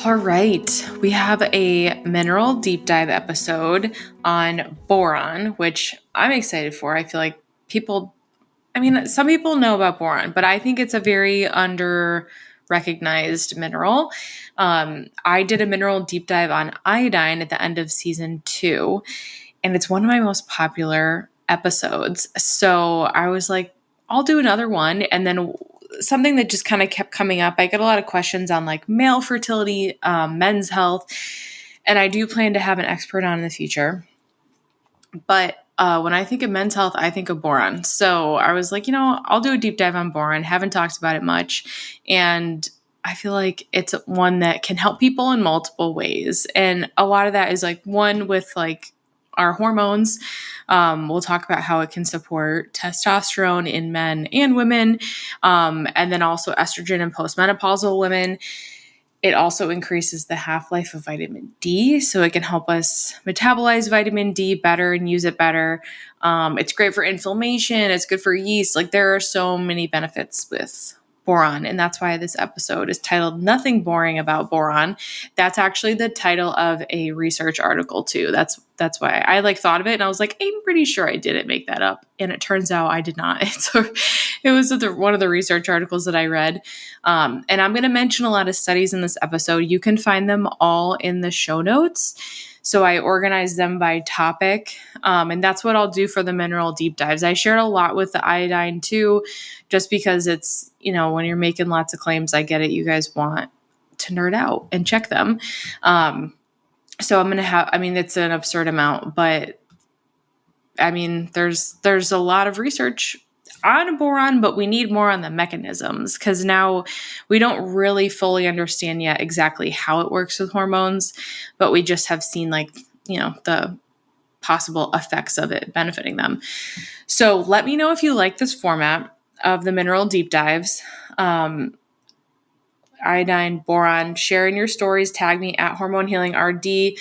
All right, we have a mineral deep dive episode on boron, which I'm excited for. I feel like some people know about boron, but I think it's a very under recognized mineral. I did a mineral deep dive on iodine at the end of season 2, and it's one of my most popular episodes. So I was like, I'll do another one. And then something that just kind of kept coming up, I get a lot of questions on like male fertility, men's health, and I do plan to have an expert on in the future. But when I think of men's health, I think of boron. So I was like, I'll do a deep dive on boron. Haven't talked about it much. And I feel like it's one that can help people in multiple ways. And a lot of that is like one with like our hormones. We'll talk about how it can support testosterone in men and women, and then also estrogen in postmenopausal women. It also increases the half-life of vitamin D, so it can help us metabolize vitamin D better and use it better. It's great for inflammation. It's good for yeast. Like there are so many benefits with boron, and that's why this episode is titled Nothing Boring About Boron. That's actually the title of a research article too. That's why I like thought of it, and I was like, I'm pretty sure I didn't make that up, and it turns out I did not. So it was one of the research articles that I read. And I'm going to mention a lot of studies in this episode. You can find them all in the show notes. So I organized them by topic. And that's what I'll do for the mineral deep dives. I shared a lot with the iodine too, just because it's, when you're making lots of claims, I get it. You guys want to nerd out and check them. So I'm going to have, it's an absurd amount, but there's a lot of research on boron, but we need more on the mechanisms because now we don't really fully understand yet exactly how it works with hormones, but we just have seen the possible effects of it benefiting them. So let me know if you like this format of the mineral deep dives. Iodine, boron, share in your stories, tag me at Hormone Healing RD.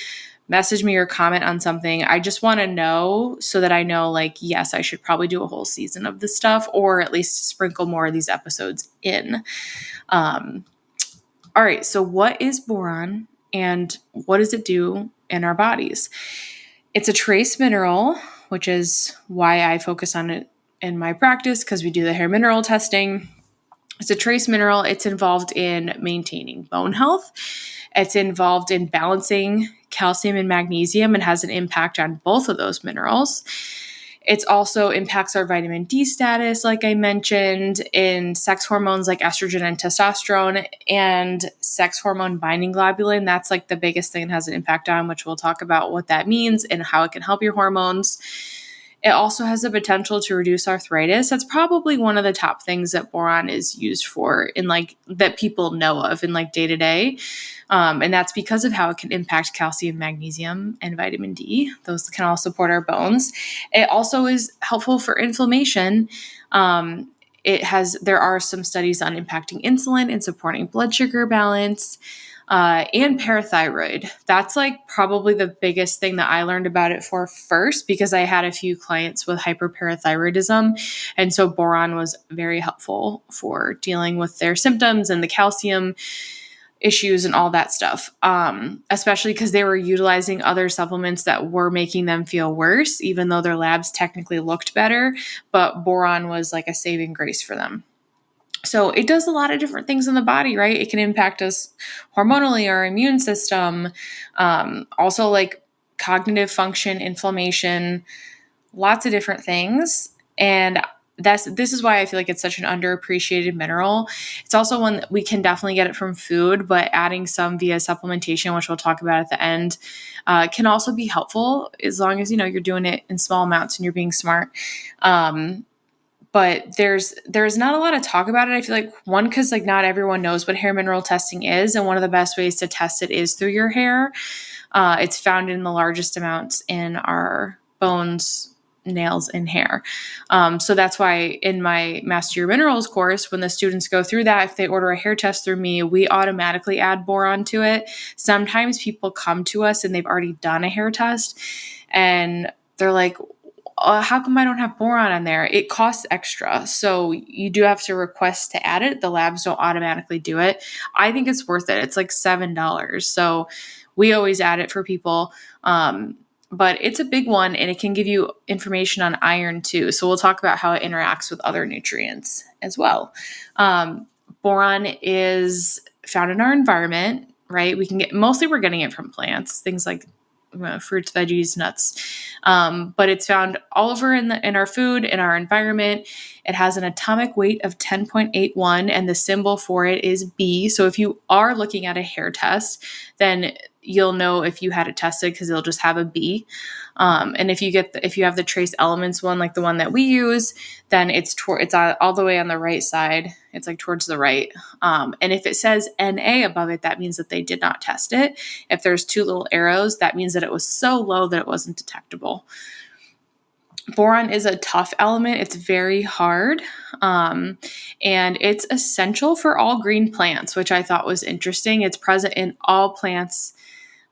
Message me or comment on something. I just want to know so that I know, yes, I should probably do a whole season of this stuff or at least sprinkle more of these episodes in. All right. So what is boron and what does it do in our bodies? It's a trace mineral, which is why I focus on it in my practice because we do the hair mineral testing. It's a trace mineral. It's involved in maintaining bone health. It's involved in balancing calcium and magnesium and has an impact on both of those minerals. It also impacts our vitamin D status, like I mentioned, in sex hormones like estrogen and testosterone and sex hormone binding globulin. That's like the biggest thing it has an impact on, which we'll talk about what that means and how it can help your hormones. It also has the potential to reduce arthritis. That's probably one of the top things that boron is used for in that people know of in day to day. And that's because of how it can impact calcium, magnesium, and vitamin D. Those can all support our bones. It also is helpful for inflammation. There are some studies on impacting insulin and supporting blood sugar balance. And parathyroid. That's probably the biggest thing that I learned about it for first because I had a few clients with hyperparathyroidism. And so boron was very helpful for dealing with their symptoms and the calcium issues and all that stuff, especially because they were utilizing other supplements that were making them feel worse, even though their labs technically looked better. But boron was like a saving grace for them. So it does a lot of different things in the body, right? It can impact us hormonally, our immune system, also cognitive function, inflammation, lots of different things. And this is why I feel like it's such an underappreciated mineral. It's also one that we can definitely get it from food, but adding some via supplementation, which we'll talk about at the end, can also be helpful as long as, you're doing it in small amounts and you're being smart. But there's not a lot of talk about it. I feel like one, because not everyone knows what hair mineral testing is. And one of the best ways to test it is through your hair. It's found in the largest amounts in our bones, nails, and hair. So that's why in my Master Your Minerals course, when the students go through that, if they order a hair test through me, we automatically add boron to it. Sometimes people come to us and they've already done a hair test and they're like, how come I don't have boron on there? It costs extra. So you do have to request to add it. The labs don't automatically do it. I think it's worth it. It's like $7. So we always add it for people. But it's a big one, and it can give you information on iron too. So we'll talk about how it interacts with other nutrients as well. Boron is found in our environment, right? We're getting it from plants, things like fruits, veggies, nuts. But it's found all over in our food, in our environment. It has an atomic weight of 10.81, and the symbol for it is B. So if you are looking at a hair test, then you'll know if you had it tested because it'll just have a B. And if you have the trace elements one, like the one that we use, then it's all the way on the right side. It's like towards the right. And if it says Na above it, that means that they did not test it. If there's two little arrows, that means that it was so low that it wasn't detectable. Boron is a tough element. It's very hard. And it's essential for all green plants, which I thought was interesting. It's present in all plants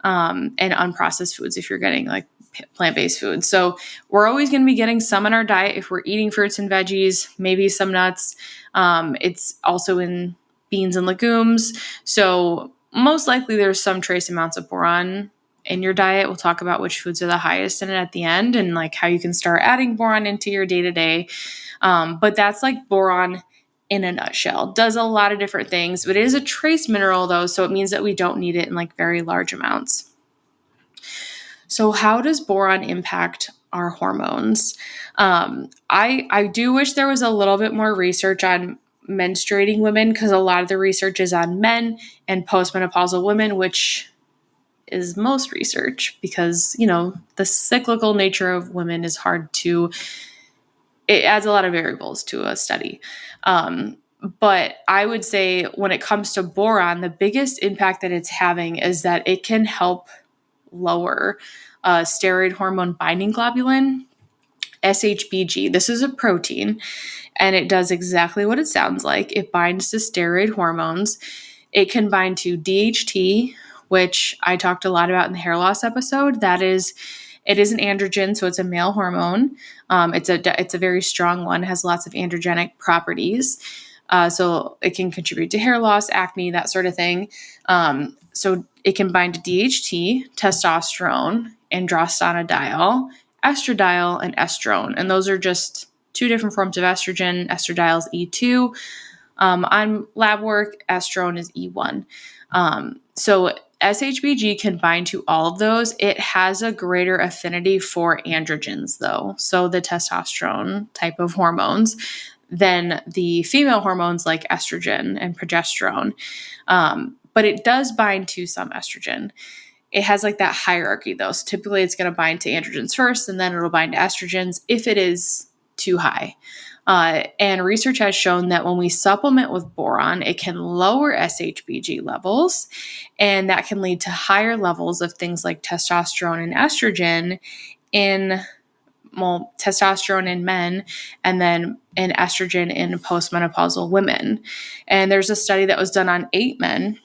and unprocessed foods if you're getting like plant-based foods. So we're always going to be getting some in our diet if we're eating fruits and veggies, maybe some nuts. It's also in beans and legumes. So most likely there's some trace amounts of boron in your diet. We'll talk about which foods are the highest in it at the end and like how you can start adding boron into your day-to-day. But that's like boron in a nutshell. Does a lot of different things, but it is a trace mineral though, so it means that we don't need it in like very large amounts. So how does boron impact our hormones? I do wish there was a little bit more research on menstruating women because a lot of the research is on men and postmenopausal women, which is most research because, the cyclical nature of women is it adds a lot of variables to a study. But I would say when it comes to boron, the biggest impact that it's having is that it can help lower steroid hormone binding globulin, SHBG. This is a protein, and it does exactly what it sounds like. It binds to steroid hormones. It can bind to DHT, which I talked a lot about in the hair loss episode. It is an androgen, so it's a male hormone. It's a very strong one, has lots of androgenic properties. So it can contribute to hair loss, acne, that sort of thing. So it can bind to DHT, testosterone, androstenediol, estradiol, and estrone. And those are just two different forms of estrogen. Estradiol is E2. On lab work, estrone is E1. So SHBG can bind to all of those. It has a greater affinity for androgens, though, so the testosterone type of hormones, than the female hormones like estrogen and progesterone. But it does bind to some estrogen. It has like that hierarchy, though. So typically it's going to bind to androgens first, and then it'll bind to estrogens if it is too high. And research has shown that when we supplement with boron, it can lower SHBG levels, and that can lead to higher levels of things like testosterone and estrogen testosterone in men, and then an estrogen in postmenopausal women. And there's a study that was done on 8 men.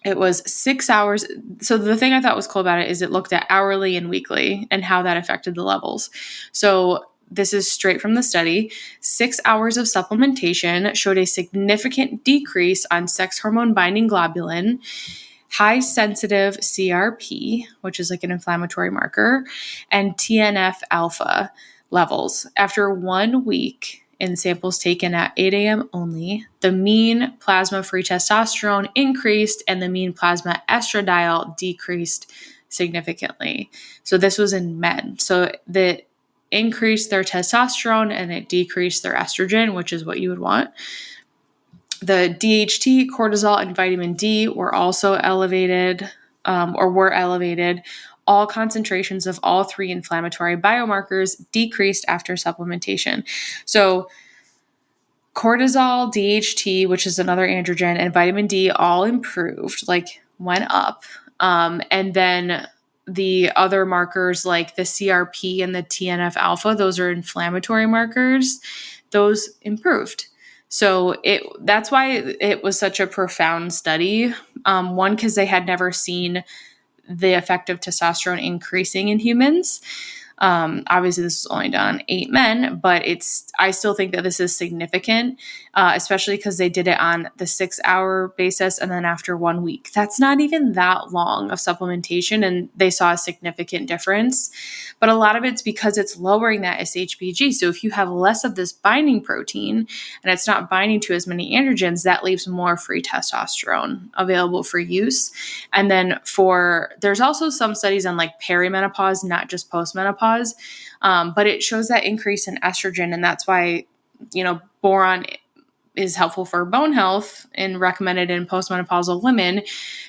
It was 6 hours. So the thing I thought was cool about it is it looked at hourly and weekly and how that affected the levels. So this is straight from the study. 6 hours of supplementation showed a significant decrease on sex hormone binding globulin, high sensitive CRP, which is like an inflammatory marker, and TNF alpha levels. After 1 week in samples taken at 8 a.m. only, the mean plasma free testosterone increased and the mean plasma estradiol decreased significantly. So this was in men. So the increased their testosterone and it decreased their estrogen, which is what you would want. The DHT, cortisol, and vitamin D were also elevated were elevated. All concentrations of all 3 inflammatory biomarkers decreased after supplementation. So cortisol, DHT, which is another androgen, and vitamin D all improved, like went up. And then the other markers like the CRP and the TNF alpha, those are inflammatory markers, those improved. So that's why it was such a profound study. One, because they had never seen the effect of testosterone increasing in humans. Obviously, this is only done on 8 men, but I still think that this is significant, especially because they did it on the 6-hour basis and then after 1 week. That's not even that long of supplementation, and they saw a significant difference. But a lot of it's because it's lowering that SHBG. So if you have less of this binding protein and it's not binding to as many androgens, that leaves more free testosterone available for use. And then there's also some studies on like perimenopause, not just postmenopause, but it shows that increase in estrogen. And that's why, boron is helpful for bone health and recommended in postmenopausal women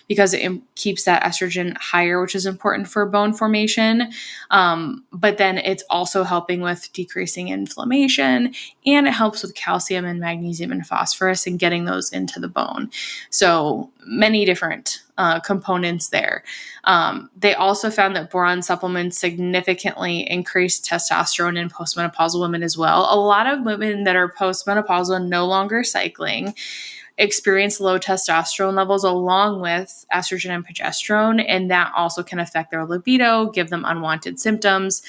because it keeps that estrogen higher, which is important for bone formation. But then it's also helping with decreasing inflammation, and it helps with calcium and magnesium and phosphorus and getting those into the bone. So many different components there. They also found that boron supplements significantly increase testosterone in postmenopausal women as well. A lot of women that are postmenopausal and no longer cycling experience low testosterone levels along with estrogen and progesterone, and that also can affect their libido, give them unwanted symptoms.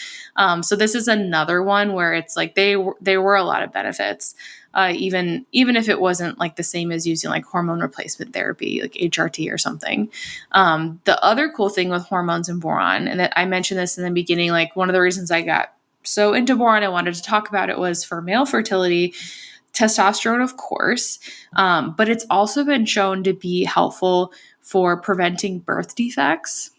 So this is another one where it's like there were a lot of benefits, even if it wasn't like the same as using like hormone replacement therapy, like HRT or something. The other cool thing with hormones and boron, and that I mentioned this in the beginning, like one of the reasons I got so into boron, I wanted to talk about it, was for male fertility. Testosterone, of course, but it's also been shown to be helpful for preventing birth defects,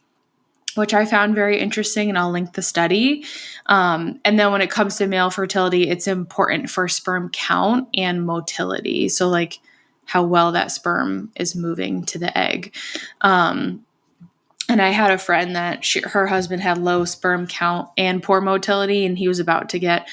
which I found very interesting, and I'll link the study. And then when it comes to male fertility, it's important for sperm count and motility. So like how well that sperm is moving to the egg. And I had a friend that her husband had low sperm count and poor motility, and he was about to get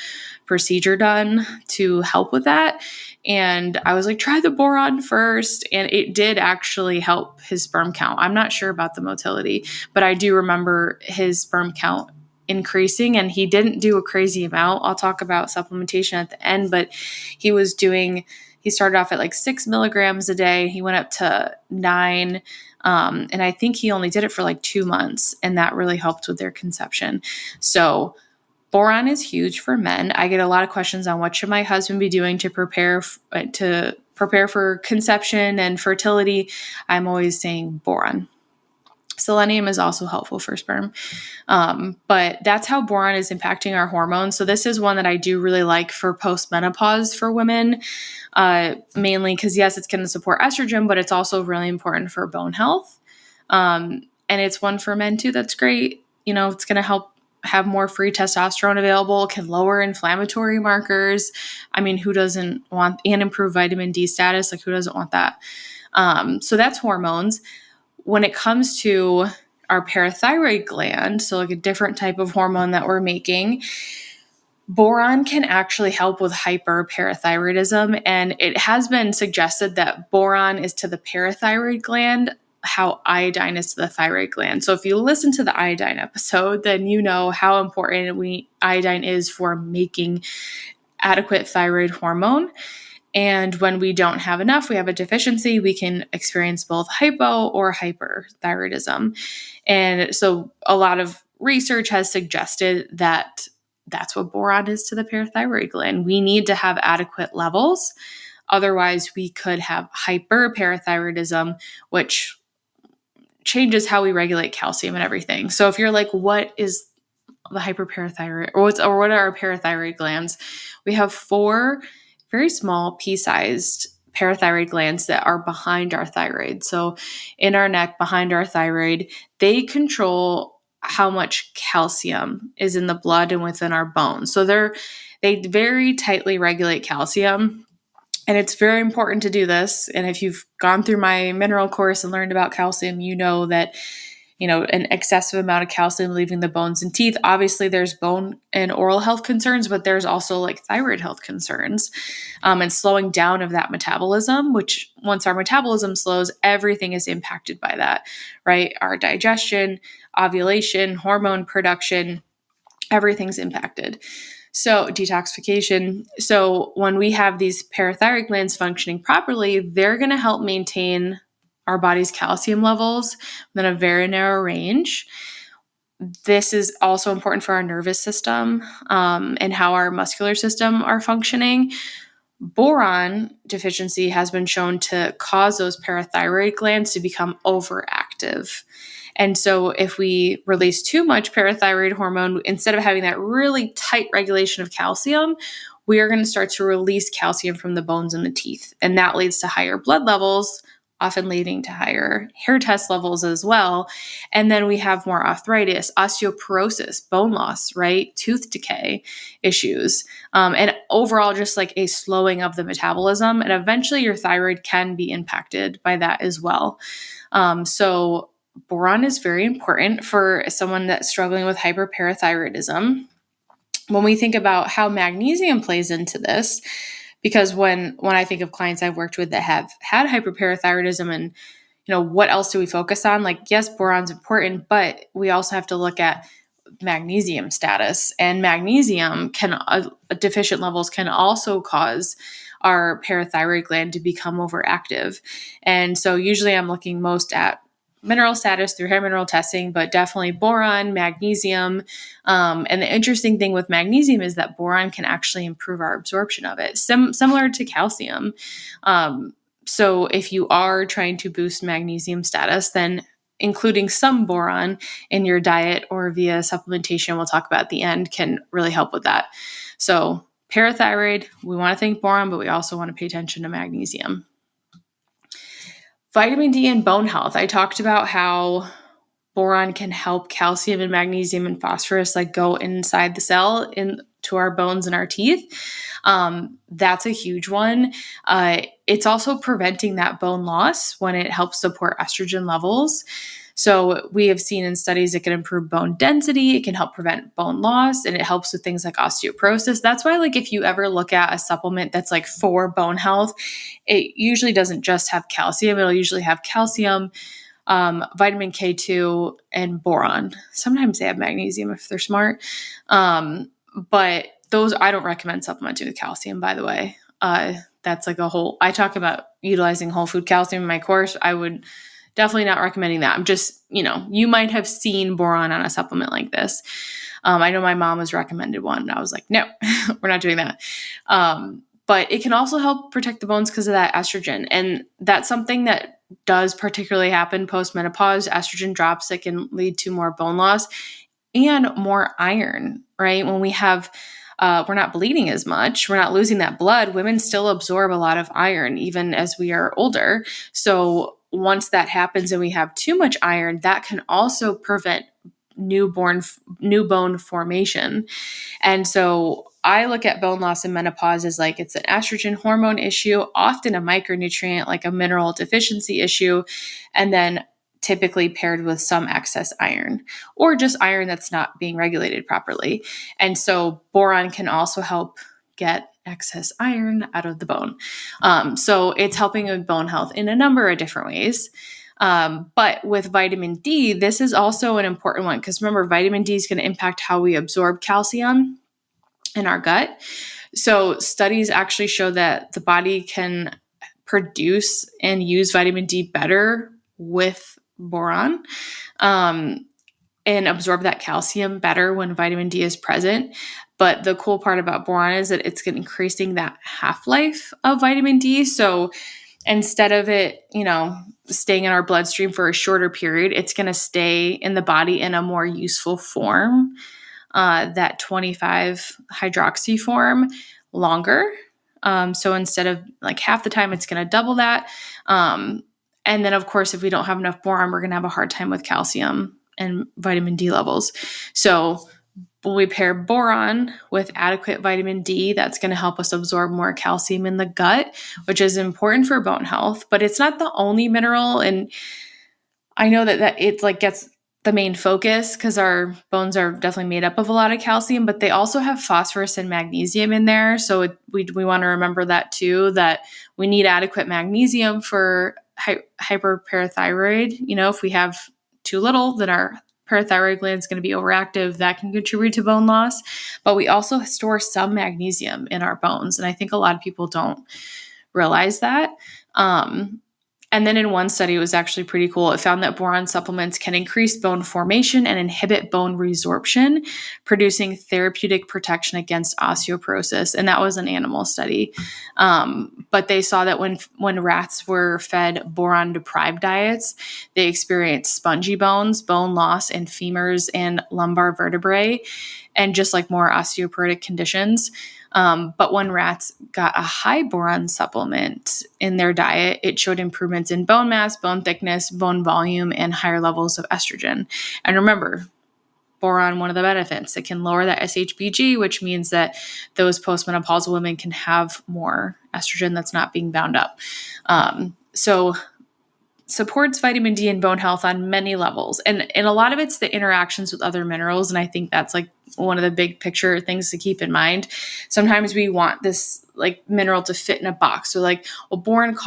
procedure done to help with that. And I was like, try the boron first. And it did actually help his sperm count. I'm not sure about the motility, but I do remember his sperm count increasing, and he didn't do a crazy amount. I'll talk about supplementation at the end, but he started off at like 6 milligrams a day. He went up to 9. And I think he only did it for like 2 months, and that really helped with their conception. So boron is huge for men. I get a lot of questions on what should my husband be doing to prepare for conception and fertility. I'm always saying boron. Selenium is also helpful for sperm. But that's how boron is impacting our hormones. So this is one that I do really like for postmenopause for women, mainly because, yes, it's going to support estrogen, but it's also really important for bone health. And it's one for men too. That's great. It's going to help have more free testosterone available, can lower inflammatory markers. I mean, who doesn't want, and improve vitamin D status? Like, who doesn't want that? So that's hormones. When it comes to our parathyroid gland, so like a different type of hormone that we're making, boron can actually help with hyperparathyroidism. And it has been suggested that boron is to the parathyroid gland how iodine is to the thyroid gland. So if you listen to the iodine episode, then you know how important iodine is for making adequate thyroid hormone. And when we don't have enough, we have a deficiency, we can experience both hypo or hyperthyroidism. And so a lot of research has suggested that that's what boron is to the parathyroid gland. We need to have adequate levels. Otherwise, we could have hyperparathyroidism, which changes how we regulate calcium and everything. So if you're like, what is the hyperparathyroid, or what are our parathyroid glands? We have 4 very small pea-sized parathyroid glands that are behind our thyroid. So in our neck, behind our thyroid, they control how much calcium is in the blood and within our bones. So they very tightly regulate calcium. And it's very important to do this. And if you've gone through my mineral course and learned about calcium, you know that, an excessive amount of calcium leaving the bones and teeth. Obviously, there's bone and oral health concerns, but there's also like thyroid health concerns, and slowing down of that metabolism, which once our metabolism slows, everything is impacted by that, right? Our digestion, ovulation, hormone production, everything's impacted. So detoxification. So when we have these parathyroid glands functioning properly, they're going to help maintain our body's calcium levels within a very narrow range. this is also important for our nervous system and how our muscular system are functioning. Boron deficiency has been shown to cause those parathyroid glands to become overactive. And so if we release too much parathyroid hormone, instead of having that really tight regulation of calcium, we are going to start to release calcium from the bones and the teeth. And that leads to higher blood levels, often leading to higher hair test levels as well. And then we have more arthritis, osteoporosis, bone loss, right? Tooth decay issues. And overall, just like a slowing of the metabolism. And eventually your thyroid can be impacted by that as well. So boron is very important for someone that's struggling with hyperparathyroidism. When we think about how magnesium plays into this, because when I think of clients I've worked with that have had hyperparathyroidism and, what else do we focus on? Like, yes, boron's important, but we also have to look at magnesium status, and magnesium deficient levels can also cause our parathyroid gland to become overactive. And so usually I'm looking most at mineral status through hair mineral testing, but definitely boron, magnesium. And the interesting thing with magnesium is that boron can actually improve our absorption of it, similar to calcium. So if you are trying to boost magnesium status, then including some boron in your diet or via supplementation, we'll talk about at the end, can really help with that. So parathyroid, we want to think boron, but we also want to pay attention to magnesium. Vitamin D and bone health. I talked about how boron can help calcium and magnesium and phosphorus go inside the cell into our bones and our teeth. That's a huge one. It's also preventing that bone loss when it helps support estrogen levels. So we have seen in studies it can improve bone density, it can help prevent bone loss, and it helps with things like osteoporosis. That's why if you ever look at a supplement that's for bone health, it usually doesn't just have calcium. It'll usually have calcium, vitamin K2, and boron. Sometimes they have magnesium if they're smart. But those, I don't recommend supplementing with calcium, by the way. That's I talk about utilizing whole food calcium in my course. I would definitely not recommending that. I'm just, you might have seen boron on a supplement like this. I know my mom was recommended one, and I was like, no, we're not doing that. But it can also help protect the bones because of that estrogen. And that's something that does particularly happen post-menopause. Estrogen drops that can lead to more bone loss and more iron, right? When we have, we're not bleeding as much, we're not losing that blood, women still absorb a lot of iron even as we are older. So once that happens and we have too much iron, that can also prevent new bone formation. And so I look at bone loss and menopause as it's an estrogen hormone issue, often a micronutrient like a mineral deficiency issue, and then typically paired with some excess iron or just iron that's not being regulated properly. And so boron can also help get excess iron out of the bone. So it's helping with bone health in a number of different ways. But with vitamin D, this is also an important one because remember, vitamin D is going to impact how we absorb calcium in our gut. So studies actually show that the body can produce and use vitamin D better with boron, and absorb that calcium better when vitamin D is present. But the cool part about boron is that it's increasing that half-life of vitamin D. So instead of it, staying in our bloodstream for a shorter period, it's going to stay in the body in a more useful form, that 25 hydroxy form, longer. So instead of half the time, it's going to double that. And then, of course, if we don't have enough boron, we're going to have a hard time with calcium and vitamin D levels. So when we pair boron with adequate vitamin D, that's going to help us absorb more calcium in the gut, which is important for bone health, but it's not the only mineral. And I know that it's gets the main focus because our bones are definitely made up of a lot of calcium, but they also have phosphorus and magnesium in there. So we want to remember that too, that we need adequate magnesium for hyperparathyroid. If we have too little, then our parathyroid gland is going to be overactive. That can contribute to bone loss, but we also store some magnesium in our bones. And I think a lot of people don't realize that. And then in one study, it was actually pretty cool. It found that boron supplements can increase bone formation and inhibit bone resorption, producing therapeutic protection against osteoporosis. And that was an animal study. But they saw that when rats were fed boron-deprived diets, they experienced spongy bones, bone loss in femurs and lumbar vertebrae, and just like more osteoporotic conditions. But when rats got a high boron supplement in their diet, it showed improvements in bone mass, bone thickness, bone volume, and higher levels of estrogen. And remember, boron, one of the benefits, it can lower that SHBG, which means that those postmenopausal women can have more estrogen that's not being bound up. So supports vitamin D and bone health on many levels. And a lot of it's the interactions with other minerals. And I think that's like one of the big picture things to keep in mind. Sometimes we want this like mineral to fit in a box. So like, well, boron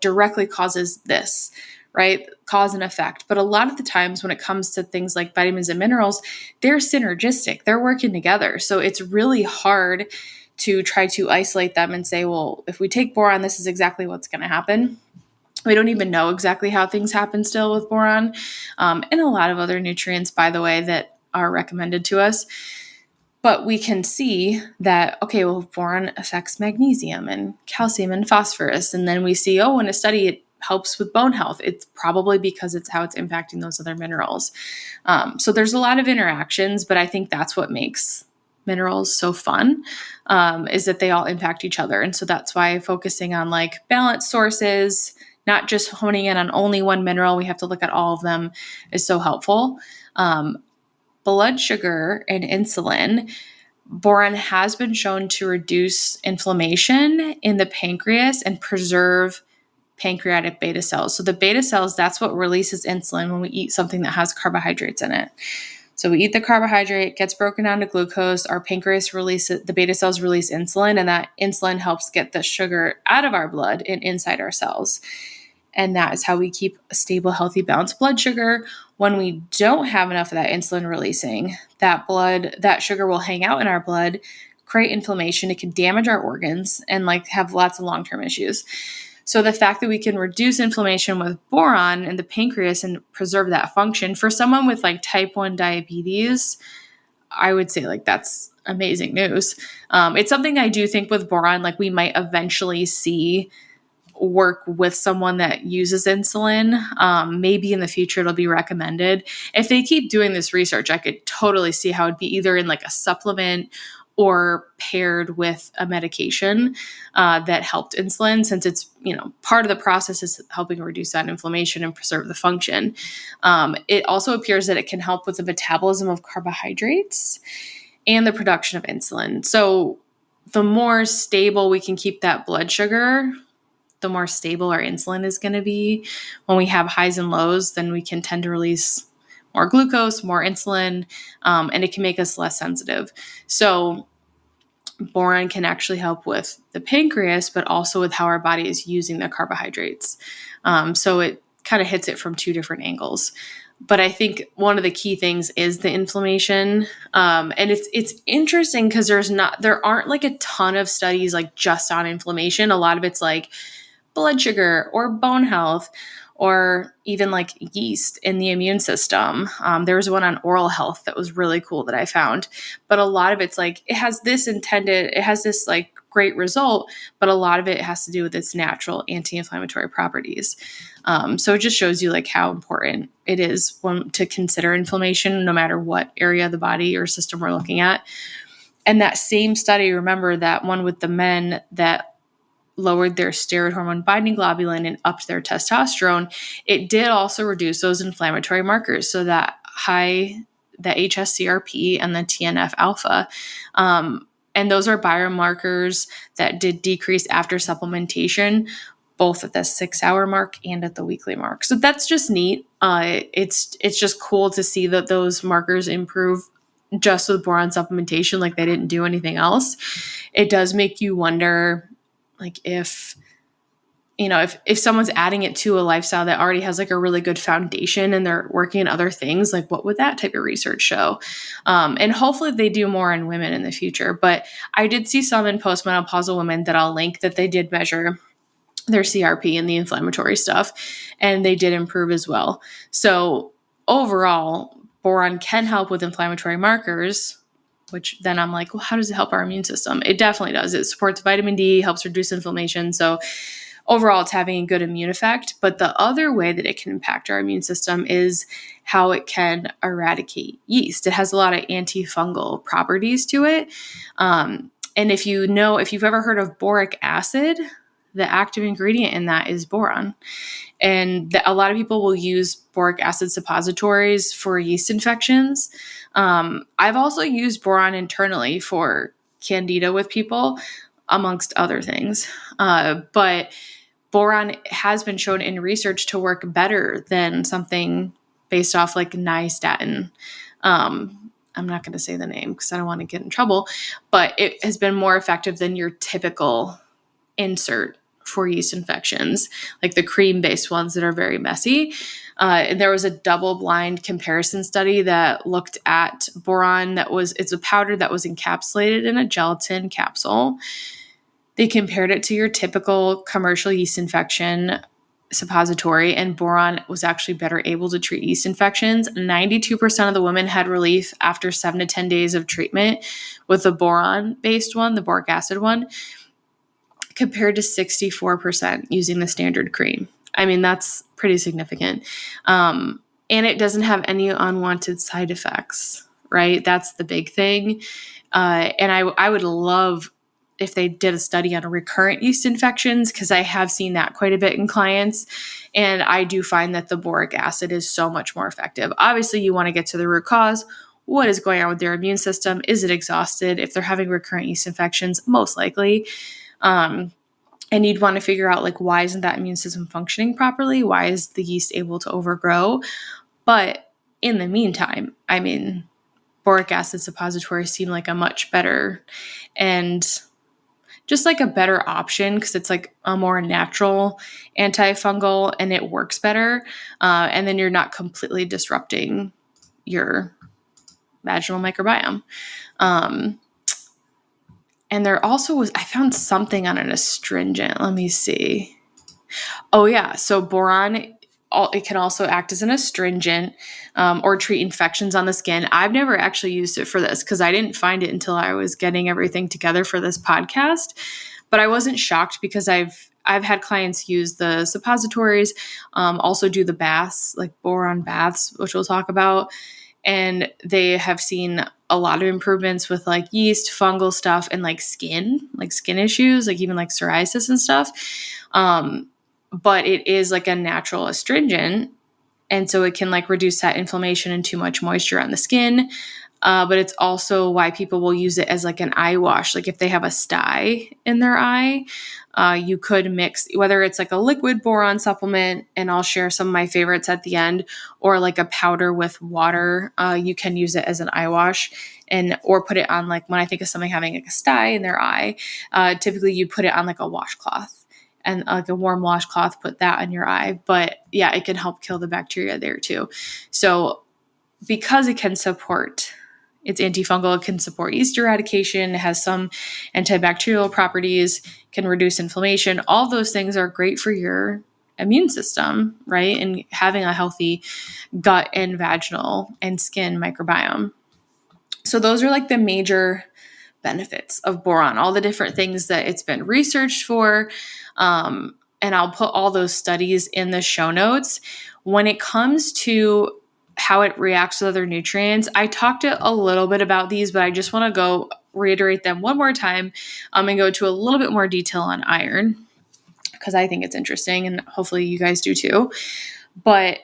directly causes this, right? Cause and effect. But a lot of the times when it comes to things like vitamins and minerals, they're synergistic. They're working together. So it's really hard to try to isolate them and say, well, if we take boron, this is exactly what's going to happen. We don't even know exactly how things happen still with boron, and a lot of other nutrients, by the way, that are recommended to us. But we can see that, okay, well, boron affects magnesium and calcium and phosphorus. And then we see, oh, in a study, it helps with bone health. It's probably because it's how it's impacting those other minerals. So there's a lot of interactions, but I think that's what makes minerals so fun, is that they all impact each other. And so that's why focusing on like balanced sources, not just honing in on only one mineral, we have to look at all of them, is so helpful. Blood sugar and insulin, boron has been shown to reduce inflammation in the pancreas and preserve pancreatic beta cells. So the beta cells, that's what releases insulin when we eat something that has carbohydrates in it. So we eat the carbohydrate, gets broken down to glucose, our pancreas releases, the beta cells release insulin, and that insulin helps get the sugar out of our blood and inside our cells. And that is how we keep a stable, healthy, balanced blood sugar. When we don't have enough of that insulin releasing, that sugar will hang out in our blood, create inflammation. It can damage our organs and like have lots of long-term issues. So the fact that we can reduce inflammation with boron in the pancreas and preserve that function for someone with like type 1 diabetes, I would say like that's amazing news. It's something I do think with boron, like we might eventually see work with someone that uses insulin. Maybe in the future it'll be recommended. If they keep doing this research, I could totally see how it'd be either in like a supplement or paired with a medication that helped insulin, since it's, part of the process is helping reduce that inflammation and preserve the function. It also appears that it can help with the metabolism of carbohydrates and the production of insulin. So the more stable we can keep that blood sugar, the more stable our insulin is going to be. When we have highs and lows, then we can tend to release more glucose, more insulin, and it can make us less sensitive. So boron can actually help with the pancreas, but also with how our body is using the carbohydrates. So it kind of hits it from two different angles. But I think one of the key things is the inflammation. And it's interesting because there aren't like a ton of studies like just on inflammation. A lot of it's like blood sugar or bone health, or even like yeast in the immune system. There was one on oral health that was really cool that I found, but a lot of it's like, it has this like great result, but a lot of it has to do with its natural anti-inflammatory properties. So it just shows you like how important it is to consider inflammation, no matter what area of the body or system we're looking at. And that same study, remember that one with the men that lowered their steroid hormone binding globulin and upped their testosterone, it did also reduce those inflammatory markers. So that the HSCRP and the TNF alpha. And those are biomarkers that did decrease after supplementation, both at the 6-hour mark and at the weekly mark. So that's just neat. It's just cool to see that those markers improve just with boron supplementation, like they didn't do anything else. It does make you wonder, like if someone's adding it to a lifestyle that already has like a really good foundation and they're working in other things, like what would that type of research show? And hopefully they do more in women in the future. But I did see some in postmenopausal women that I'll link that they did measure their CRP and the inflammatory stuff, and they did improve as well. So overall, boron can help with inflammatory markers, which then I'm like, well, how does it help our immune system? It definitely does. It supports vitamin D, helps reduce inflammation. So overall, it's having a good immune effect. But the other way that it can impact our immune system is how it can eradicate yeast. It has a lot of antifungal properties to it. And if you've ever heard of boric acid, the active ingredient in that is boron. And a lot of people will use boric acid suppositories for yeast infections. I've also used boron internally for candida with people, amongst other things. But boron has been shown in research to work better than something based off like nystatin. I'm not going to say the name because I don't want to get in trouble, but it has been more effective than your typical insert for yeast infections, like the cream-based ones that are very messy. And there was a double-blind comparison study that looked at boron it's a powder that was encapsulated in a gelatin capsule. They compared it to your typical commercial yeast infection suppository, and boron was actually better able to treat yeast infections. 92% of the women had relief after 7 to 10 days of treatment with the boron-based one, the boric acid one, compared to 64% using the standard cream. I mean, that's pretty significant. And it doesn't have any unwanted side effects, right? That's the big thing. And I would love if they did a study on recurrent yeast infections, because I have seen that quite a bit in clients. And I do find that the boric acid is so much more effective. Obviously, you want to get to the root cause. What is going on with their immune system? Is it exhausted? If they're having recurrent yeast infections, most likely. And you'd want to figure out, like, why isn't that immune system functioning properly? Why is the yeast able to overgrow? But in the meantime, I mean, boric acid suppositories seem like a much better and just like a better option because it's like a more natural antifungal and it works better. And then you're not completely disrupting your vaginal microbiome. And there also I found something on an astringent. Let me see. Oh yeah. So boron, it can also act as an astringent or treat infections on the skin. I've never actually used it for this because I didn't find it until I was getting everything together for this podcast. But I wasn't shocked because I've had clients use the suppositories, also do the baths, like boron baths, which we'll talk about. And they have seen a lot of improvements with like yeast, fungal stuff, and like skin issues, like even like psoriasis and stuff. But it is like a natural astringent. And so it can like reduce that inflammation and too much moisture on the skin. But it's also why people will use it as like an eye wash. Like if they have a sty in their eye, you could mix, whether it's like a liquid boron supplement, and I'll share some of my favorites at the end, or like a powder with water. You can use it as an eye wash or put it on, like when I think of somebody having like a sty in their eye, typically you put it on like a washcloth. And like a warm washcloth, put that on your eye. But yeah, it can help kill the bacteria there too. So because it can support, it's antifungal, it can support yeast eradication, it has some antibacterial properties, can reduce inflammation. All those things are great for your immune system, right? And having a healthy gut and vaginal and skin microbiome. So those are like the major benefits of boron, all the different things that it's been researched for. And I'll put all those studies in the show notes. When it comes to how it reacts with other nutrients, I talked a little bit about these, but I just want to go reiterate them one more time and go to a little bit more detail on iron because I think it's interesting and hopefully you guys do too. But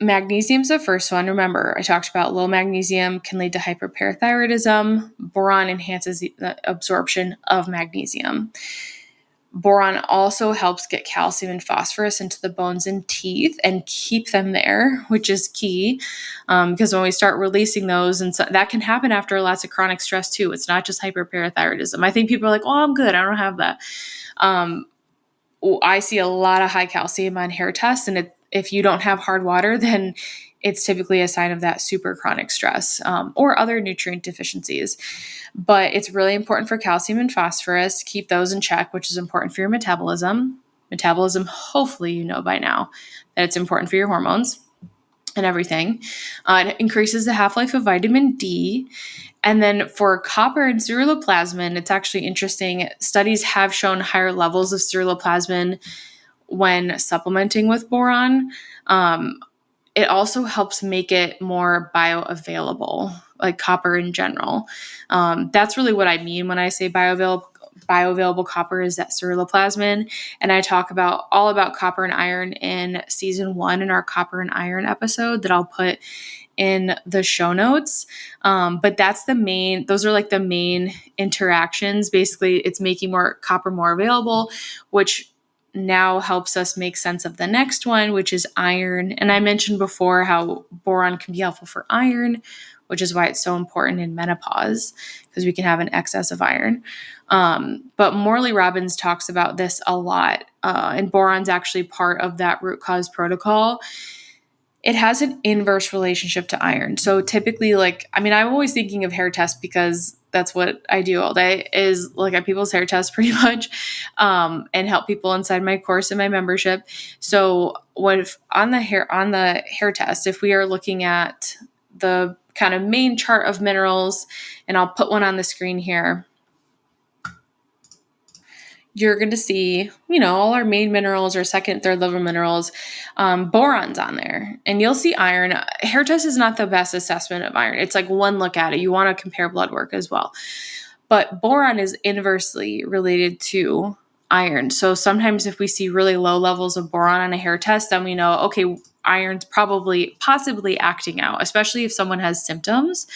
magnesium's the first one. Remember, I talked about low magnesium can lead to hyperparathyroidism. Boron enhances the absorption of magnesium. Boron also helps get calcium and phosphorus into the bones and teeth and keep them there, which is key because when we start releasing those, and so that can happen after lots of chronic stress too. It's not just hyperparathyroidism. I think people are like, oh, I'm good. I don't have that. I see a lot of high calcium on hair tests, and if you don't have hard water, then it's typically a sign of that super chronic stress or other nutrient deficiencies. But it's really important for calcium and phosphorus. Keep those in check, which is important for your metabolism. metabolism. Hopefully you know by now that it's important for your hormones and everything. It increases the half-life of vitamin D. And then for copper and ceruloplasmin, it's actually interesting. Studies have shown higher levels of ceruloplasmin when supplementing with boron. It also helps make it more bioavailable, like copper in general. That's really what I mean when I say bioavailable copper, is that ceruloplasmin. And I talk about all about copper and iron in season 1 in our copper and iron episode that I'll put in the show notes. But those are like the main interactions. Basically, it's making copper more available, which now helps us make sense of the next one, which is iron. And I mentioned before how boron can be helpful for iron, which is why it's so important in menopause, because we can have an excess of iron. But Morley Robbins talks about this a lot, and boron's actually part of that root cause protocol. It has an inverse relationship to iron. So typically, I'm always thinking of hair tests because that's what I do all day, is look at people's hair tests pretty much, and help people inside my course and my membership. So on the hair test, if we are looking at the kind of main chart of minerals, and I'll put one on the screen here, you're going to see, all our main minerals, our second, third level minerals, boron's on there, and you'll see iron. Hair test is not the best assessment of iron. It's like one look at it. You want to compare blood work as well. But boron is inversely related to iron. So sometimes if we see really low levels of boron on a hair test, then we know, okay, iron's possibly acting out, especially if someone has symptoms.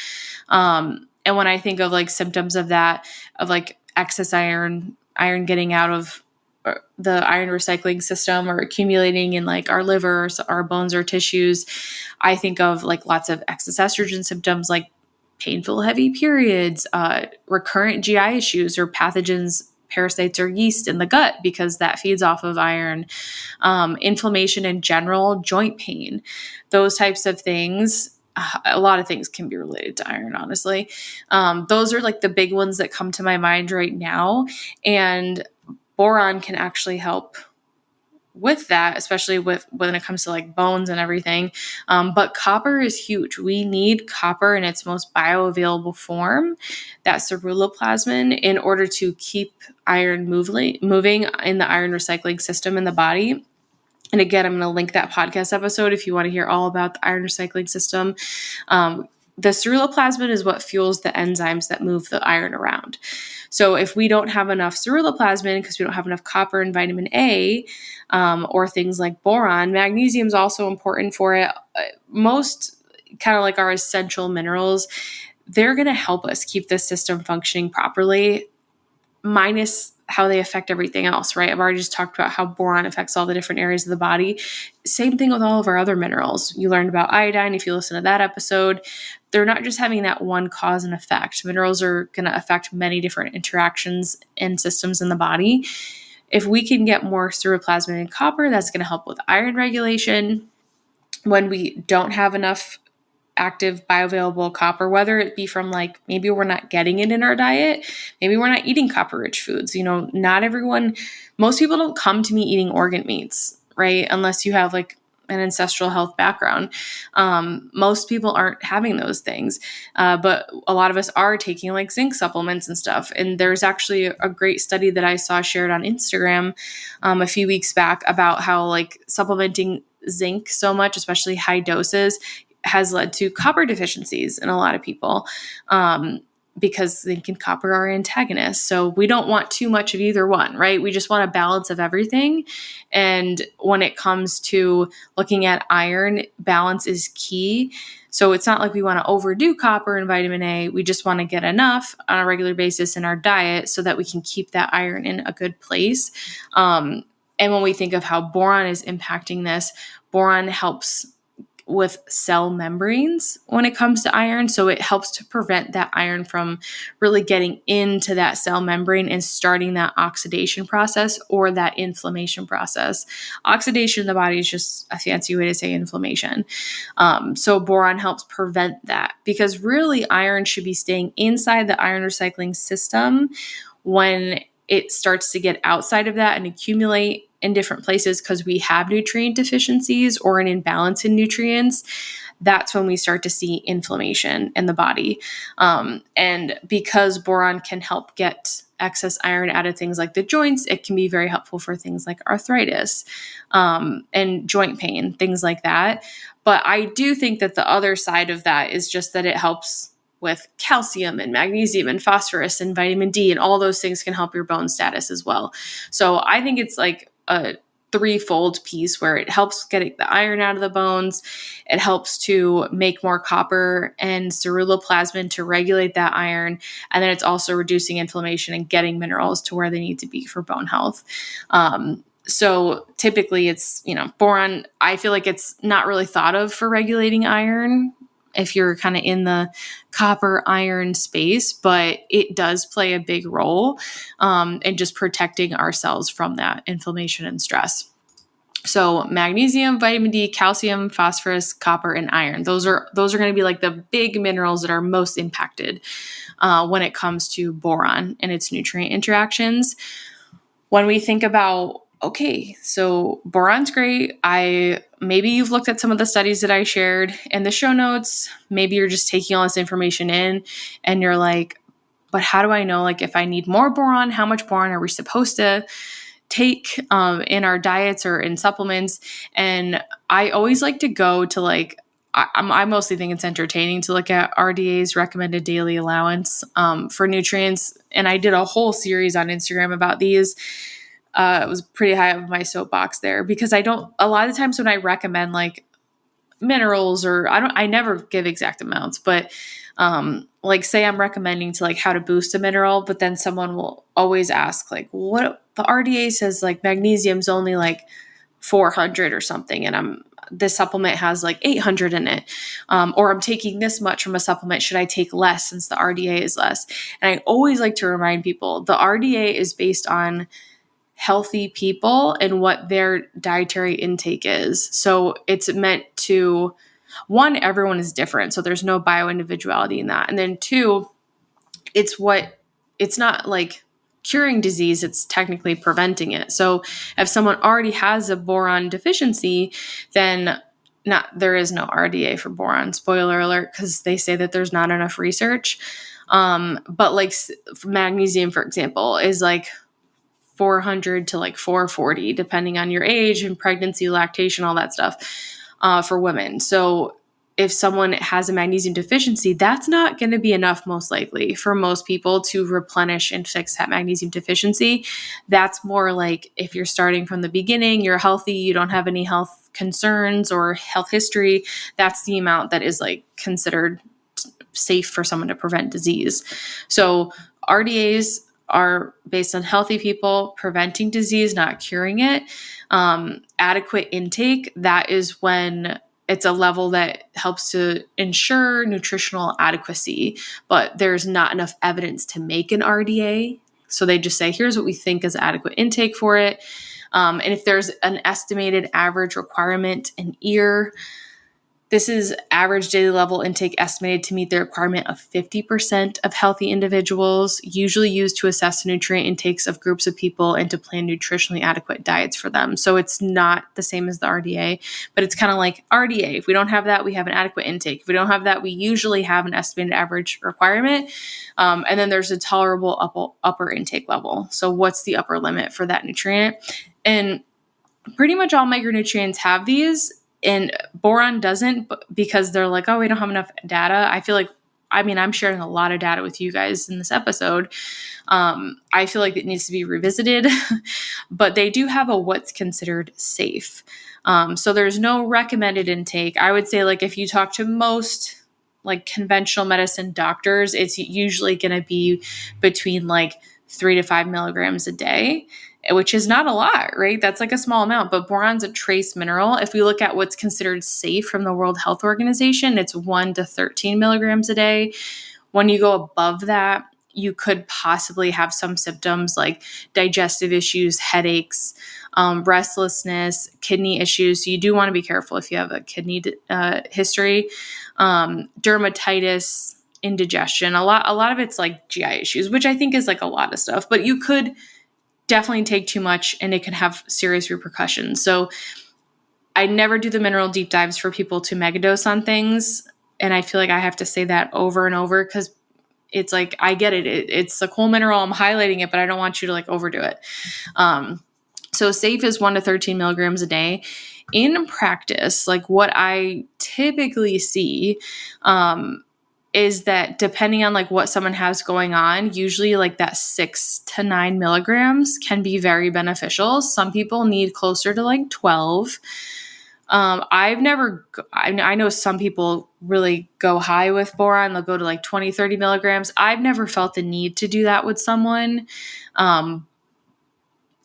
And when I think of like symptoms of that, of like excess iron getting out of the iron recycling system or accumulating in like our liver, our bones, or tissues, I think of like lots of excess estrogen symptoms like painful heavy periods, recurrent GI issues, or pathogens, parasites, or yeast in the gut, because that feeds off of iron, inflammation in general, joint pain, those types of things. A lot of things can be related to iron, honestly. Those are like the big ones that come to my mind right now. And boron can actually help with that, especially when it comes to like bones and everything. But copper is huge. We need copper in its most bioavailable form, that ceruloplasmin, in order to keep iron moving in the iron recycling system in the body. And again, I'm going to link that podcast episode if you want to hear all about the iron recycling system. The ceruloplasmin is what fuels the enzymes that move the iron around. So if we don't have enough ceruloplasmin because we don't have enough copper and vitamin A, or things like boron, magnesium is also important for it. Most kind of like our essential minerals, they're going to help us keep the system functioning properly, minus how they affect everything else, right? I've already just talked about how boron affects all the different areas of the body. Same thing with all of our other minerals. You learned about iodine if you listen to that episode. They're not just having that one cause and effect. Minerals are going to affect many different interactions and systems in the body. If we can get more ceruloplasmin and copper, that's going to help with iron regulation. When we don't have enough active bioavailable copper, whether it be from like maybe we're not getting it in our diet, maybe we're not eating copper rich foods. Most people don't come to me eating organ meats, right? Unless you have like an ancestral health background. Most people aren't having those things, but a lot of us are taking like zinc supplements and stuff. And there's actually a great study that I saw shared on Instagram a few weeks back about how like supplementing zinc so much, especially high doses, has led to copper deficiencies in a lot of people, because zinc and copper are antagonists. So we don't want too much of either one, right? We just want a balance of everything. And when it comes to looking at iron, balance is key. So it's not like we want to overdo copper and vitamin A. We just want to get enough on a regular basis in our diet so that we can keep that iron in a good place. And when we think of how boron is impacting this, boron helps with cell membranes when it comes to iron. So it helps to prevent that iron from really getting into that cell membrane and starting that oxidation process or that inflammation process. Oxidation in the body is just a fancy way to say inflammation. So boron helps prevent that, because really iron should be staying inside the iron recycling system when it starts to get outside of that and accumulate in different places because we have nutrient deficiencies or an imbalance in nutrients, that's when we start to see inflammation in the body. And because boron can help get excess iron out of things like the joints, it can be very helpful for things like arthritis and joint pain, things like that. But I do think that the other side of that is just that it helps with calcium and magnesium and phosphorus and vitamin D, and all those things can help your bone status as well. So I think it's like a threefold piece where it helps getting the iron out of the bones. It helps to make more copper and ceruloplasmin to regulate that iron. And then it's also reducing inflammation and getting minerals to where they need to be for bone health. So typically it's, boron, I feel like it's not really thought of for regulating iron if you're kind of in the copper iron space, but it does play a big role in just protecting our cells from that inflammation and stress. So magnesium, vitamin D, calcium, phosphorus, copper, and iron. Those are going to be like the big minerals that are most impacted when it comes to boron and its nutrient interactions. When we think about, okay, so boron's great. Maybe you've looked at some of the studies that I shared in the show notes. Maybe you're just taking all this information in and you're like, but how do I know, like, if I need more boron, how much boron are we supposed to take in our diets or in supplements? And I always like to go to I mostly think it's entertaining to look at RDA's recommended daily allowance for nutrients. And I did a whole series on Instagram about these. It was pretty high up my soapbox there because a lot of times when I recommend like minerals or I never give exact amounts, but like say I'm recommending to like how to boost a mineral, but then someone will always ask like, what the RDA says like magnesium's only like 400 or something. And this supplement has like 800 in it. Or I'm taking this much from a supplement. Should I take less since the RDA is less? And I always like to remind people the RDA is based on healthy people and what their dietary intake is. So it's meant to, one, everyone is different. So there's no bio-individuality in that. And then two, it's not like curing disease, it's technically preventing it. So if someone already has a boron deficiency, then there is no RDA for boron. Spoiler alert, because they say that there's not enough research. But like magnesium, for example, is like 400 to like 440, depending on your age and pregnancy, lactation, all that stuff for women. So if someone has a magnesium deficiency, that's not going to be enough, most likely, for most people to replenish and fix that magnesium deficiency. That's more like if you're starting from the beginning, you're healthy, you don't have any health concerns or health history, that's the amount that is like considered safe for someone to prevent disease. So RDAs are based on healthy people preventing disease, not curing it. Adequate intake, that is when it's a level that helps to ensure nutritional adequacy, but there's not enough evidence to make an RDA. So they just say, here's what we think is adequate intake for it. And if there's an estimated average requirement in year, this is average daily level intake estimated to meet the requirement of 50% of healthy individuals, usually used to assess the nutrient intakes of groups of people and to plan nutritionally adequate diets for them. So it's not the same as the RDA, but it's kind of like RDA. If we don't have that, we have an adequate intake. If we don't have that, we usually have an estimated average requirement. And then there's a tolerable upper intake level. So what's the upper limit for that nutrient? And pretty much all micronutrients have these. And boron doesn't, because they're like, oh, we don't have enough data. I feel like, I'm sharing a lot of data with you guys in this episode. I feel like it needs to be revisited, but they do have a what's considered safe. So there's no recommended intake. I would say like if you talk to most like conventional medicine doctors, it's usually going to be between like 3 to 5 milligrams a day, which is not a lot, right? That's like a small amount, but boron's a trace mineral. If we look at what's considered safe from the World Health Organization, it's 1 to 13 milligrams a day. When you go above that, you could possibly have some symptoms like digestive issues, headaches, restlessness, kidney issues. So you do want to be careful if you have a kidney history, dermatitis, indigestion. A lot of it's like GI issues, which I think is like a lot of stuff, but you could definitely take too much and it can have serious repercussions. So I never do the mineral deep dives for people to megadose on things. And I feel like I have to say that over and over because it's like, I get it. It's a cool mineral. I'm highlighting it, but I don't want you to like overdo it. So safe is 1 to 13 milligrams a day. In practice, like what I typically see, is that depending on like what someone has going on, usually like that 6 to 9 milligrams can be very beneficial. Some people need closer to like 12. I know some people really go high with boron. They'll go to like 20, 30 milligrams. I've never felt the need to do that with someone. And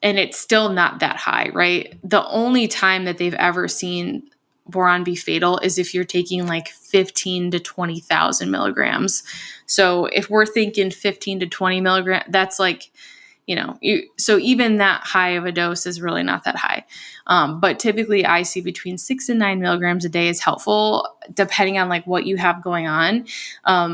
it's still not that high, right? The only time that they've ever seen boron be fatal is if you're taking like 15 to 20,000 milligrams. So if we're thinking 15 to 20 milligrams, that's like, so even that high of a dose is really not that high. But typically I see between 6 and 9 milligrams a day is helpful depending on like what you have going on.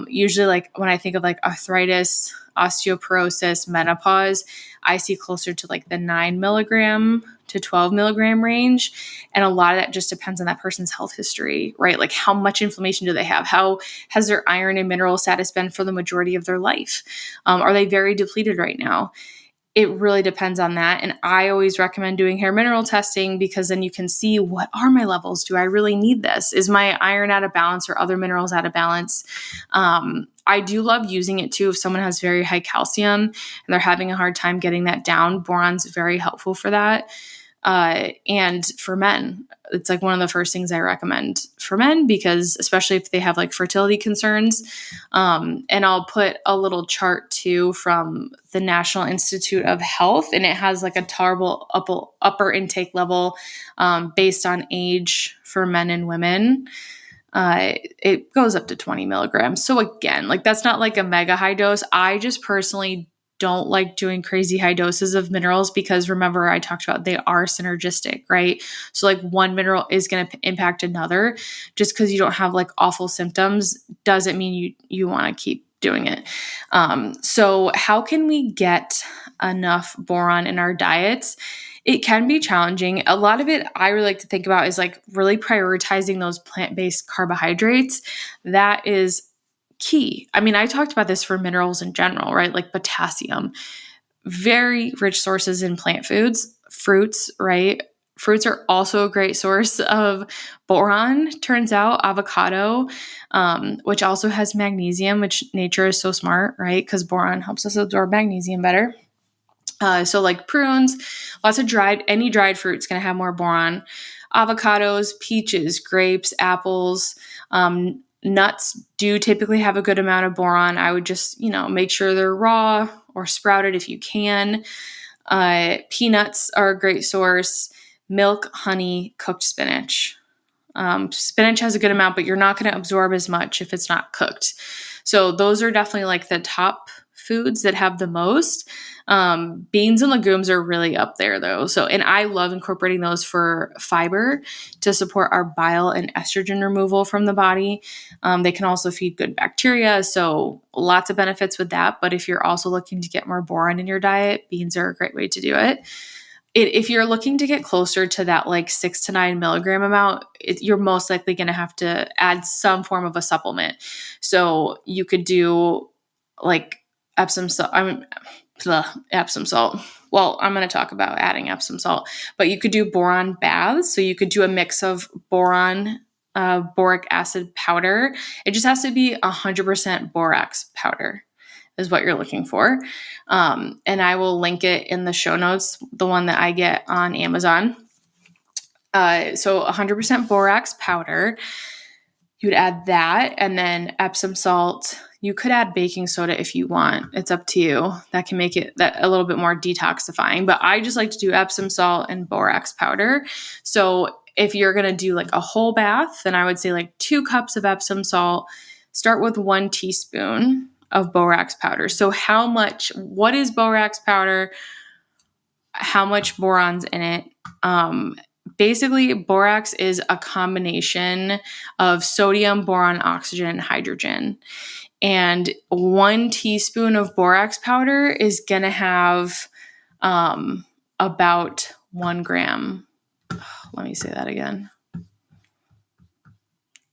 Usually like when I think of like arthritis, osteoporosis, menopause, I see closer to like the 9 milligram to 12 milligram range. And a lot of that just depends on that person's health history, right? Like how much inflammation do they have? How has their iron and mineral status been for the majority of their life? Are they very depleted right now? It really depends on that. And I always recommend doing hair mineral testing because then you can see, what are my levels? Do I really need this? Is my iron out of balance or other minerals out of balance? I do love using it too if someone has very high calcium and they're having a hard time getting that down. Boron's very helpful for that. And for men, it's like one of the first things I recommend for men because especially if they have like fertility concerns. And I'll put a little chart too from the National Institute of Health, and it has like a tolerable upper intake level based on age for men and women. It goes up to 20 milligrams. So again, like that's not like a mega high dose. I just personally don't like doing crazy high doses of minerals because remember I talked about they are synergistic, right? So like one mineral is going to impact another. Just because you don't have like awful symptoms doesn't mean you want to keep doing it. So how can we get enough boron in our diets? It can be challenging. A lot of it I really like to think about is like really prioritizing those plant-based carbohydrates. That is key. I mean, I talked about this for minerals in general, right? Like potassium, very rich sources in plant foods, fruits, right? Fruits are also a great source of boron, turns out. Avocado, which also has magnesium, which nature is so smart, right? Because boron helps us absorb magnesium better. So like prunes, lots of any dried fruit's going to have more boron. Avocados, peaches, grapes, apples, nuts do typically have a good amount of boron. I would just, make sure they're raw or sprouted if you can. Peanuts are a great source. Milk, honey, cooked spinach. Spinach has a good amount, but you're not going to absorb as much if it's not cooked. So those are definitely like the top foods that have the most. Beans and legumes are really up there though. So, and I love incorporating those for fiber to support our bile and estrogen removal from the body. They can also feed good bacteria. So lots of benefits with that. But if you're also looking to get more boron in your diet, beans are a great way to do it. If you're looking to get closer to that like 6 to 9 milligram amount, you're most likely going to have to add some form of a supplement. So you could do like Epsom salt. Epsom salt. Well, I'm going to talk about adding Epsom salt, but you could do boron baths. So you could do a mix of boron, boric acid powder. It just has to be 100% borax powder is what you're looking for. And I will link it in the show notes, the one that I get on Amazon. So 100% borax powder. You would add that and then Epsom salt. You could add baking soda if you want. It's up to you. That can make it that a little bit more detoxifying. But I just like to do Epsom salt and borax powder. So if you're going to do like a whole bath, then I would say like 2 cups of Epsom salt. Start with 1 teaspoon of borax powder. So what is borax powder? How much boron's in it? Basically, borax is a combination of sodium, boron, oxygen, and hydrogen. And 1 teaspoon of borax powder is going to have about 1 gram. Let me say that again.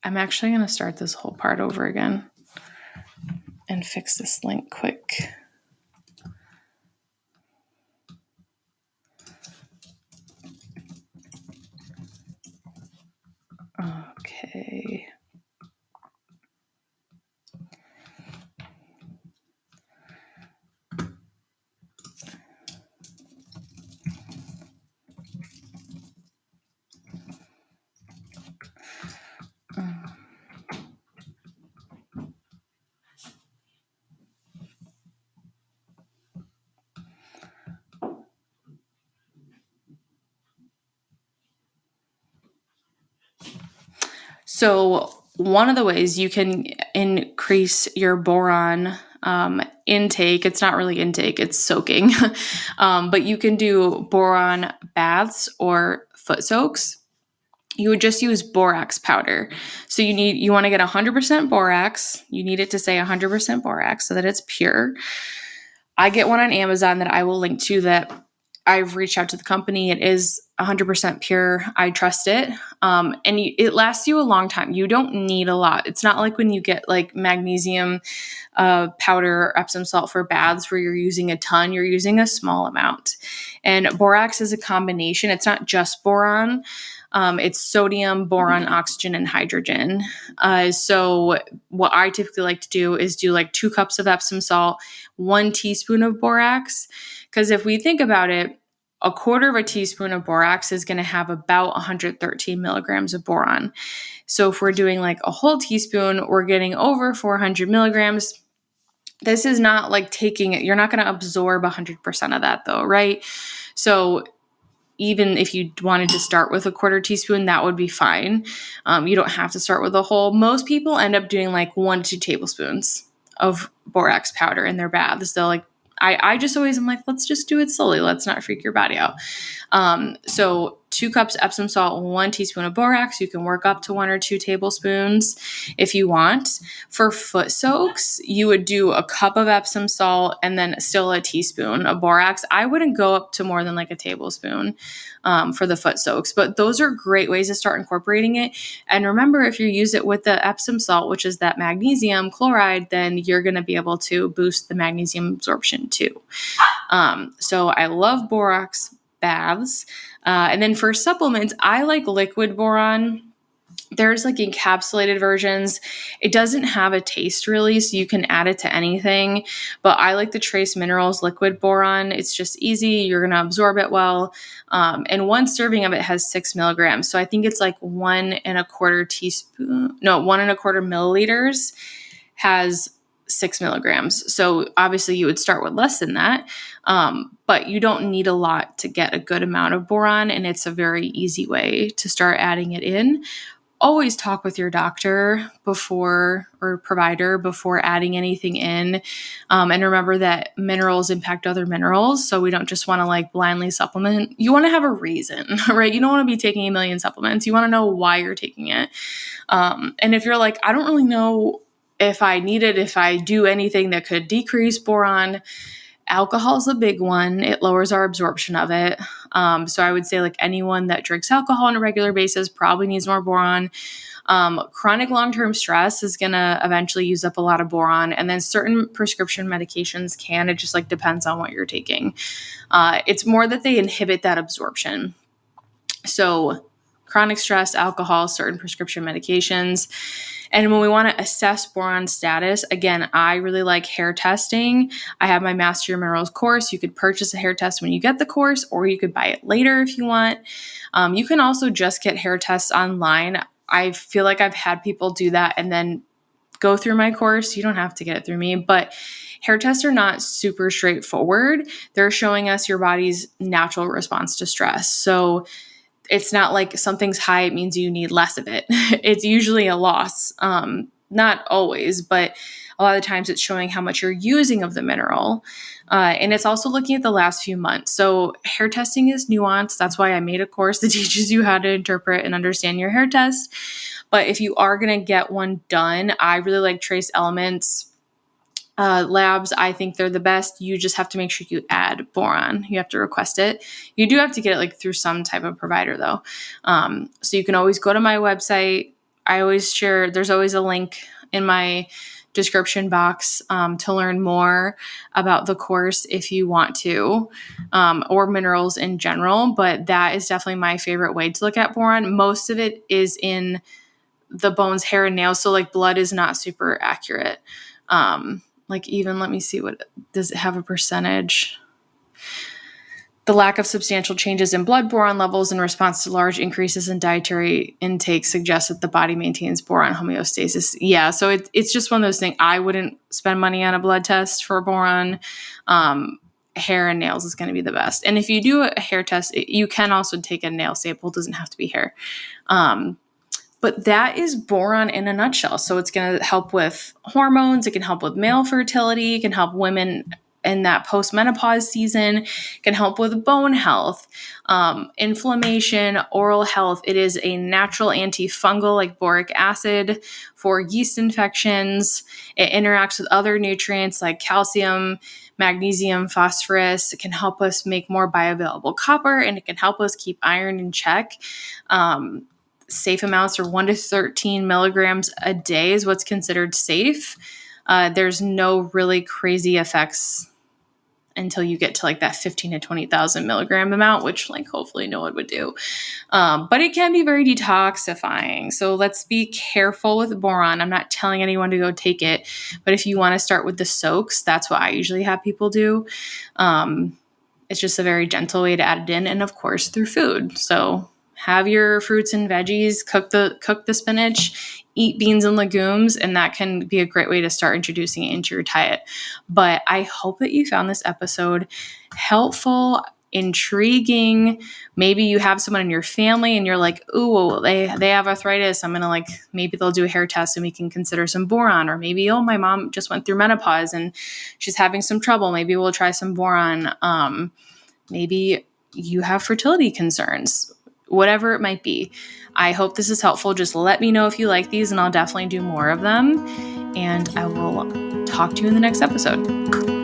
I'm actually going to start this whole part over again and fix this link quick. Okay. So one of the ways you can increase your boron intake, it's not really intake, it's soaking, but you can do boron baths or foot soaks. You would just use borax powder. So you want to get 100% borax. You need it to say 100% borax so that it's pure. I get one on Amazon that I will link to that I've reached out to the company. It is 100% pure. I trust it. And it lasts you a long time. You don't need a lot. It's not like when you get like magnesium powder or Epsom salt for baths where you're using a ton. You're using a small amount. And borax is a combination. It's not just boron. It's sodium, boron, oxygen, and hydrogen. So what I typically like to do is do like 2 cups of Epsom salt, 1 teaspoon of borax. Because if we think about it, 1/4 of a teaspoon of borax is going to have about 113 milligrams of boron. So if we're doing like a whole teaspoon, we're getting over 400 milligrams. This is not like taking it. You're not going to absorb 100% of that though, right? So even if you wanted to start with a 1/4 teaspoon, that would be fine. You don't have to start with a whole. Most people end up doing like 1 to 2 tablespoons of borax powder in their baths. They'll like, I just always am like, let's just do it slowly. Let's not freak your body out. So 2 cups Epsom salt, 1 teaspoon of borax. You can work up to 1 or 2 tablespoons if you want. For foot soaks, you would do a cup of Epsom salt and then still a teaspoon of borax. I wouldn't go up to more than like a tablespoon for the foot soaks, but those are great ways to start incorporating it. And remember, if you use it with the Epsom salt, which is that magnesium chloride, then you're going to be able to boost the magnesium absorption too. So I love borax baths. And then for supplements, I like liquid boron. There's like encapsulated versions. It doesn't have a taste really, so you can add it to anything. But I like the Trace Minerals liquid boron. It's just easy. You're going to absorb it well. And 1 serving of it has 6 milligrams. So I think it's like 1 1.25 milliliters has 6 milligrams. So obviously you would start with less than that. But you don't need a lot to get a good amount of boron. And it's a very easy way to start adding it in. Always talk with your doctor before or provider before adding anything in. And remember that minerals impact other minerals. So we don't just want to like blindly supplement. You want to have a reason, right? You don't want to be taking a million supplements. You want to know why you're taking it. And if you're like, I don't really know if I need it, if I do anything that could decrease boron, alcohol is a big one. It lowers our absorption of it. So I would say like anyone that drinks alcohol on a regular basis probably needs more boron. Chronic long-term stress is going to eventually use up a lot of boron. And then certain prescription medications can. It just like depends on what you're taking. It's more that they inhibit that absorption. So chronic stress, alcohol, certain prescription medications. And when we want to assess boron status, again, I really like hair testing. I have my Master Your Minerals course. You could purchase a hair test when you get the course, or you could buy it later if you want. You can also just get hair tests online. I feel like I've had people do that and then go through my course. You don't have to get it through me, but hair tests are not super straightforward. They're showing us your body's natural response to stress. So it's not like something's high, it means you need less of it. It's usually a loss. Not always, but a lot of the times it's showing how much you're using of the mineral. And it's also looking at the last few months. So hair testing is nuanced. That's why I made a course that teaches you how to interpret and understand your hair test. But if you are going to get one done, I really like Trace Elements. labs, I think they're the best. You just have to make sure you add boron. You have to request it. You do have to get it like through some type of provider though. So you can always go to my website. I always share, there's always a link in my description box to learn more about the course if you want to, or minerals in general. But that is definitely my favorite way to look at boron. Most of it is in the bones, hair, and nails. So like blood is not super accurate. Like even, let me see, what does it have a percentage? The lack of substantial changes in blood boron levels in response to large increases in dietary intake suggests that the body maintains boron homeostasis. Yeah, so it's just one of those things. I wouldn't spend money on a blood test for boron. Hair and nails is going to be the best. And if you do a hair test, you can also take a nail sample. It doesn't have to be hair. But that is boron in a nutshell. So it's going to help with hormones. It can help with male fertility. It can help women in that postmenopause season. It can help with bone health, inflammation, oral health. It is a natural antifungal like boric acid for yeast infections. It interacts with other nutrients like calcium, magnesium, phosphorus. It can help us make more bioavailable copper, and it can help us keep iron in check. Safe amounts are 1 to 13 milligrams a day is what's considered safe. There's no really crazy effects until you get to like that 15 to 20,000 milligram amount, which like hopefully no one would do. But it can be very detoxifying. So let's be careful with boron. I'm not telling anyone to go take it, but if you want to start with the soaks, that's what I usually have people do. It's just a very gentle way to add it in, and of course through food. So have your fruits and veggies, cook the spinach, eat beans and legumes, and that can be a great way to start introducing it into your diet. But I hope that you found this episode helpful, intriguing. Maybe you have someone in your family and you're like, ooh, they have arthritis. I'm going to like, maybe they'll do a hair test and we can consider some boron. Or maybe, oh, my mom just went through menopause and she's having some trouble. Maybe we'll try some boron. Maybe you have fertility concerns. Whatever it might be. I hope this is helpful. Just let me know if you like these and I'll definitely do more of them. And I will talk to you in the next episode.